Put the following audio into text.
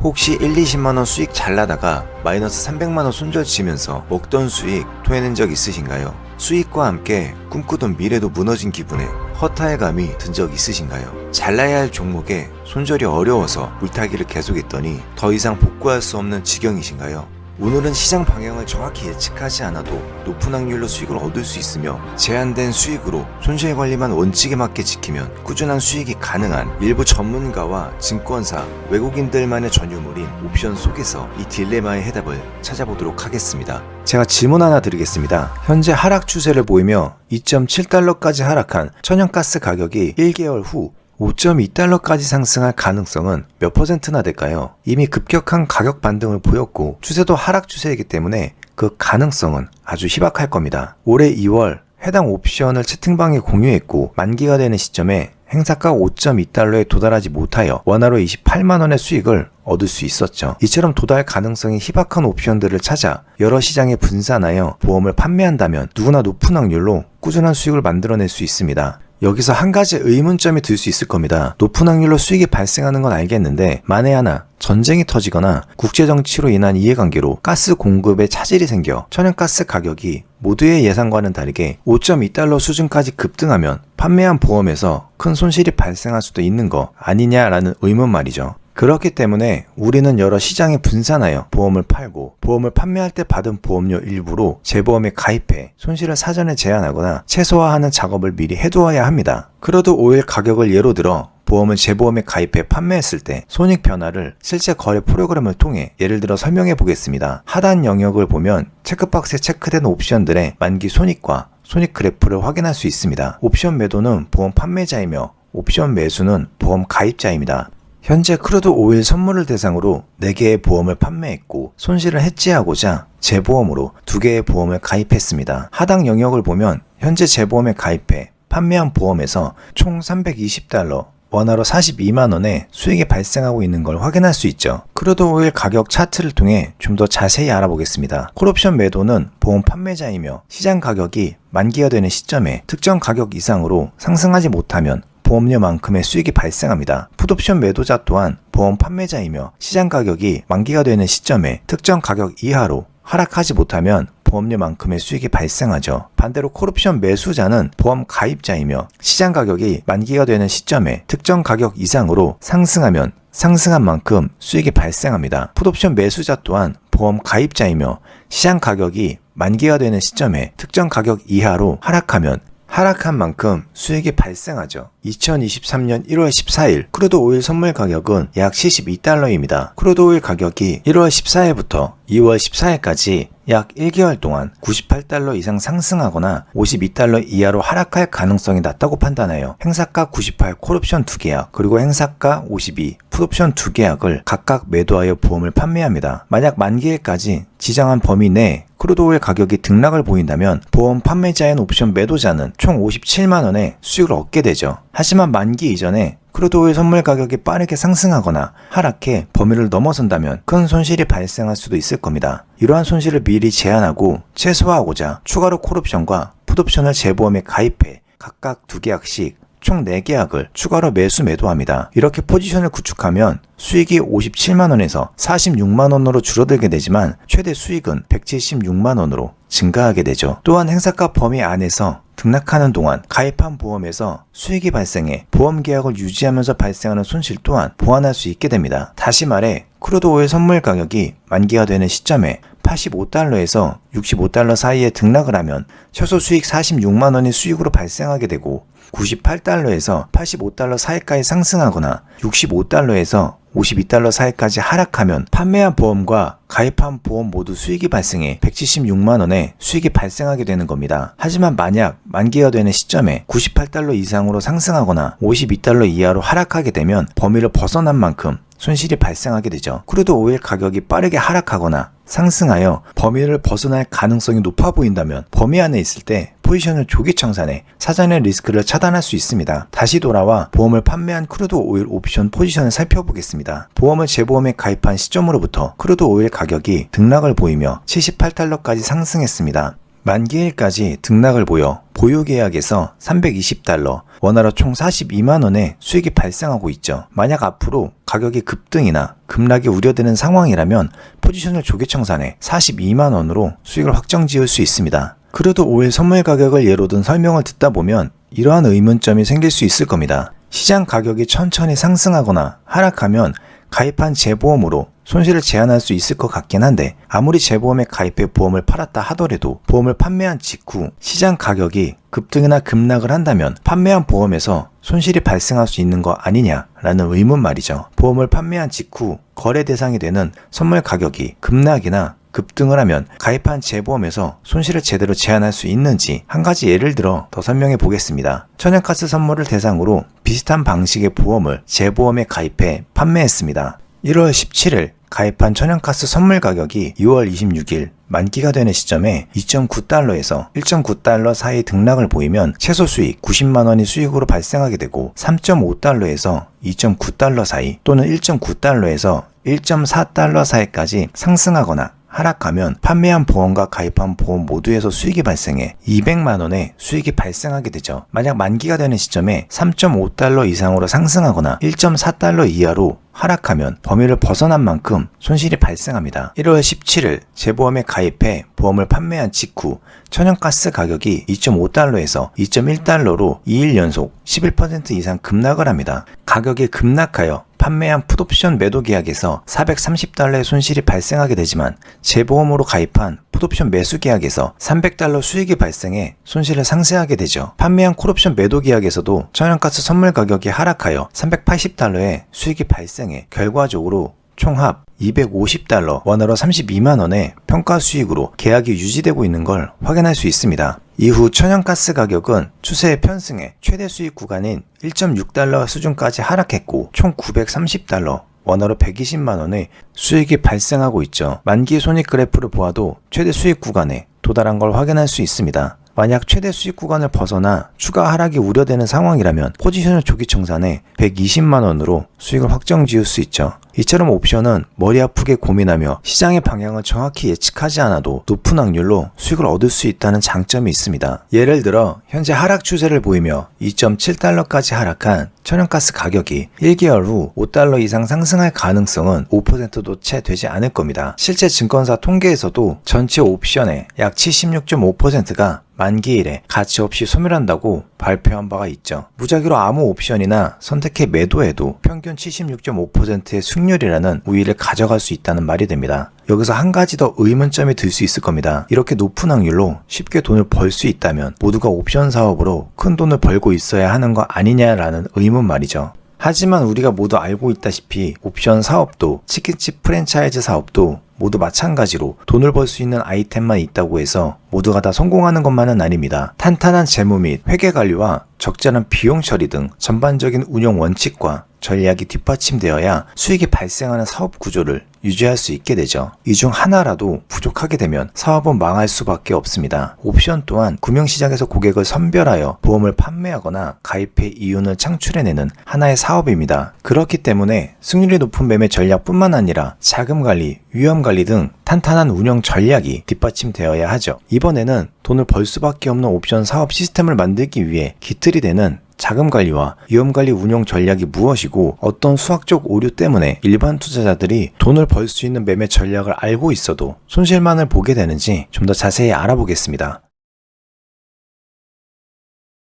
혹시 1, 20만원 수익 잘 나다가 마이너스 300만원 손절 치면서 먹던 수익 토해낸 적 있으신가요? 수익과 함께 꿈꾸던 미래도 무너진 기분에 허탈감이 든 적 있으신가요? 잘 나야 할 종목에 손절이 어려워서 물타기를 계속했더니 더 이상 복구할 수 없는 지경이신가요? 오늘은 시장 방향을 정확히 예측하지 않아도 높은 확률로 수익을 얻을 수 있으며 제한된 수익으로 손실 관리만 원칙에 맞게 지키면 꾸준한 수익이 가능한 일부 전문가와 증권사, 외국인들만의 전유물인 옵션 속에서 이 딜레마의 해답을 찾아보도록 하겠습니다. 제가 질문 하나 드리겠습니다. 현재 하락 추세를 보이며 2.7달러까지 하락한 천연가스 가격이 1개월 후 5.2달러까지 상승할 가능성은 몇 %나 될까요? 이미 급격한 가격 반등을 보였고 추세도 하락 추세이기 때문에 그 가능성은 아주 희박할 겁니다. 올해 2월 해당 옵션을 채팅방에 공유했고 만기가 되는 시점에 행사가 5.2달러에 도달하지 못하여 원화로 28만원의 수익을 얻을 수 있었죠. 이처럼 도달 가능성이 희박한 옵션들을 찾아 여러 시장에 분산하여 보험을 판매한다면 누구나 높은 확률로 꾸준한 수익을 만들어낼 수 있습니다. 여기서 한 가지 의문점이 들 수 있을 겁니다. 높은 확률로 수익이 발생하는 건 알겠는데 만에 하나 전쟁이 터지거나 국제정치로 인한 이해관계로 가스 공급에 차질이 생겨 천연가스 가격이 모두의 예상과는 다르게 5.2달러 수준까지 급등하면 판매한 보험에서 큰 손실이 발생할 수도 있는 거 아니냐라는 의문 말이죠. 그렇기 때문에 우리는 여러 시장에 분산하여 보험을 팔고 보험을 판매할 때 받은 보험료 일부로 재보험에 가입해 손실을 사전에 제한하거나 최소화하는 작업을 미리 해두어야 합니다. 크루드 오일 가격을 예로 들어 보험을 재보험에 가입해 판매했을 때 손익 변화를 실제 거래 프로그램을 통해 예를 들어 설명해 보겠습니다. 하단 영역을 보면 체크박스에 체크된 옵션들의 만기 손익과 손익 그래프를 확인할 수 있습니다. 옵션 매도는 보험 판매자이며 옵션 매수는 보험 가입자입니다. 현재 크루드 오일 선물을 대상으로 4개의 보험을 판매했고 손실을 해지하고자 재보험으로 2개의 보험을 가입했습니다. 하단 영역을 보면 현재 재보험에 가입해 판매한 보험에서 총 320달러 원화로 42만원의 수익이 발생하고 있는 걸 확인할 수 있죠. 크루드 오일 가격 차트를 통해 좀 더 자세히 알아보겠습니다. 콜옵션 매도는 보험 판매자이며 시장 가격이 만기가 되는 시점에 특정 가격 이상으로 상승하지 못하면 보험료만큼의 수익이 발생합니다. 풋옵션 매도자 또한 보험 판매자이며 시장 가격이 만기가 되는 시점에 특정 가격 이하로 하락하지 못하면 보험료만큼의 수익이 발생하죠. 반대로 콜옵션 매수자는 보험 가입자이며 시장 가격이 만기가 되는 시점에 특정 가격 이상으로 상승하면 상승한 만큼 수익이 발생합니다. 풋옵션 매수자 또한 보험 가입자이며 시장 가격이 만기가 되는 시점에 특정 가격 이하로 하락하면 하락한 만큼 수익이 발생하죠. 2023년 1월 14일 크루드 오일 선물 가격은 약 72달러입니다. 크루드 오일 가격이 1월 14일부터 2월 14일까지 약 1개월 동안 98달러 이상 상승하거나 52달러 이하로 하락할 가능성이 낮다고 판단하여 행사가 98 콜옵션 2계약 그리고 행사가 52 풋옵션 2계약을 각각 매도하여 보험을 판매합니다. 만약 만기일까지 지정한 범위 내 크루드 오일 가격이 등락을 보인다면 보험 판매자인 옵션 매도자는 총 57만원의 수익을 얻게 되죠. 하지만 만기 이전에 크루드 오일 선물 가격이 빠르게 상승하거나 하락해 범위를 넘어선다면 큰 손실이 발생할 수도 있을 겁니다. 이러한 손실을 미리 제한하고 최소화하고자 추가로 콜옵션과 풋옵션을 재보험에 가입해 각각 2계약씩 총 4계약을 추가로 매수 매도합니다. 이렇게 포지션을 구축하면 수익이 57만원에서 46만원으로 줄어들게 되지만 최대 수익은 176만원으로 증가하게 되죠. 또한 행사가 범위 안에서 등락하는 동안 가입한 보험에서 수익이 발생해 보험 계약을 유지하면서 발생하는 손실 또한 보완할 수 있게 됩니다. 다시 말해 크루드 오일 선물 가격이 만기가 되는 시점에 85달러에서 65달러 사이에 등락을 하면 최소 수익 46만원이 수익으로 발생하게 되고 98달러에서 85달러 사이까지 상승하거나 65달러에서 52달러 사이까지 하락하면 판매한 보험과 가입한 보험 모두 수익이 발생해 176만원의 수익이 발생하게 되는 겁니다. 하지만 만약 만기가 되는 시점에 98달러 이상으로 상승하거나 52달러 이하로 하락하게 되면 범위를 벗어난 만큼 손실이 발생하게 되죠. 크루드 오일 가격이 빠르게 하락하거나 상승하여 범위를 벗어날 가능성이 높아 보인다면 범위 안에 있을 때 포지션을 조기 청산해 사전의 리스크를 차단할 수 있습니다. 다시 돌아와 보험을 판매한 크루드 오일 옵션 포지션을 살펴보겠습니다. 보험을 재보험에 가입한 시점으로부터 크루드 오일 가격이 등락을 보이며 78달러까지 상승했습니다. 만기일까지 등락을 보여 보유계약에서 $320, 원화로 총 42만원의 수익이 발생하고 있죠. 만약 앞으로 가격이 급등이나 급락이 우려되는 상황이라면 포지션을 조기청산해 42만원으로 수익을 확정 지을 수 있습니다. 그래도 5일 선물 가격을 예로 든 설명을 듣다 보면 이러한 의문점이 생길 수 있을 겁니다. 시장 가격이 천천히 상승하거나 하락하면 가입한 재보험으로 손실을 제한할 수 있을 것 같긴 한데, 아무리 재보험에 가입해 보험을 팔았다 하더라도 보험을 판매한 직후 시장 가격이 급등이나 급락을 한다면 판매한 보험에서 손실이 발생할 수 있는 거 아니냐라는 의문 말이죠. 보험을 판매한 직후 거래 대상이 되는 선물 가격이 급락이나 급등을 하면 가입한 재보험에서 손실을 제대로 제한할 수 있는지 한 가지 예를 들어 더 설명해 보겠습니다. 천연가스 선물을 대상으로 비슷한 방식의 보험을 재보험에 가입해 판매했습니다. 1월 17일 가입한 천연가스 선물 가격이 2월 26일 만기가 되는 시점에 2.9달러에서 1.9달러 사이 등락을 보이면 최소 수익 90만원이 수익으로 발생하게 되고, 3.5달러에서 2.9달러 사이 또는 1.9달러에서 1.4달러 사이까지 상승하거나 하락하면 판매한 보험과 가입한 보험 모두에서 수익이 발생해 200만원의 수익이 발생하게 되죠. 만약 만기가 되는 시점에 3.5달러 이상으로 상승하거나 1.4달러 이하로 하락하면 범위를 벗어난 만큼 손실이 발생합니다. 1월 17일 재보험에 가입해 보험을 판매한 직후 천연가스 가격이 2.5달러에서 2.1달러로 2일 연속 11% 이상 급락을 합니다. 가격이 급락하여 판매한 풋옵션 매도 계약에서 $430의 손실이 발생하게 되지만, 재보험으로 가입한 풋옵션 매수 계약에서 $300 수익이 발생해 손실을 상쇄하게 되죠. 판매한 콜옵션 매도 계약에서도 천연가스 선물 가격이 하락하여 $380의 수익이 발생해 결과적으로 총합 $250, 원화로 32만원의 평가 수익으로 계약이 유지되고 있는 걸 확인할 수 있습니다. 이후 천연가스 가격은 추세에 편승해 최대 수익 구간인 1.6달러 수준까지 하락했고 총 $930, 원화로 120만원의 수익이 발생하고 있죠. 만기 손익 그래프를 보아도 최대 수익 구간에 도달한 걸 확인할 수 있습니다. 만약 최대 수익 구간을 벗어나 추가 하락이 우려되는 상황이라면 포지션을 조기 청산해 120만원으로 수익을 확정 지을 수 있죠. 이처럼 옵션은 머리 아프게 고민하며 시장의 방향을 정확히 예측하지 않아도 높은 확률로 수익을 얻을 수 있다는 장점이 있습니다. 예를 들어 현재 하락 추세를 보이며 2.7달러까지 하락한 천연가스 가격이 1개월 후 $5 이상 상승할 가능성은 5%도 채 되지 않을 겁니다. 실제 증권사 통계에서도 전체 옵션의 약 76.5%가 만기일에 가치 없이 소멸한다고 발표한 바가 있죠. 무작위로 아무 옵션이나 선택해 매도해도 평균 76.5%의 승률이라는 우위를 가져갈 수 있다는 말이 됩니다. 여기서 한 가지 더 의문점이 들 수 있을 겁니다. 이렇게 높은 확률로 쉽게 돈을 벌 수 있다면 모두가 옵션 사업으로 큰 돈을 벌고 있어야 하는 거 아니냐라는 의문 말이죠. 하지만 우리가 모두 알고 있다시피 옵션 사업도 치킨집 프랜차이즈 사업도 모두 마찬가지로 돈을 벌 수 있는 아이템만 있다고 해서 모두가 다 성공하는 것만은 아닙니다. 탄탄한 재무 및 회계 관리와 적절한 비용 처리 등 전반적인 운영 원칙과 전략이 뒷받침되어야 수익이 발생하는 사업 구조를 유지할 수 있게 되죠. 이 중 하나라도 부족하게 되면 사업은 망할 수밖에 없습니다. 옵션 또한 금융시장에서 고객을 선별하여 보험을 판매하거나 가입해 이윤을 창출해내는 하나의 사업입니다. 그렇기 때문에 승률이 높은 매매 전략뿐만 아니라 자금관리, 위험관리 등 탄탄한 운영 전략이 뒷받침되어야 하죠. 이번에는 돈을 벌 수밖에 없는 옵션 사업 시스템을 만들기 위해 기틀이 되는 자금관리와 위험관리 운용 전략이 무엇이고 어떤 수학적 오류 때문에 일반 투자자들이 돈을 벌 수 있는 매매 전략을 알고 있어도 손실만을 보게 되는지 좀 더 자세히 알아보겠습니다.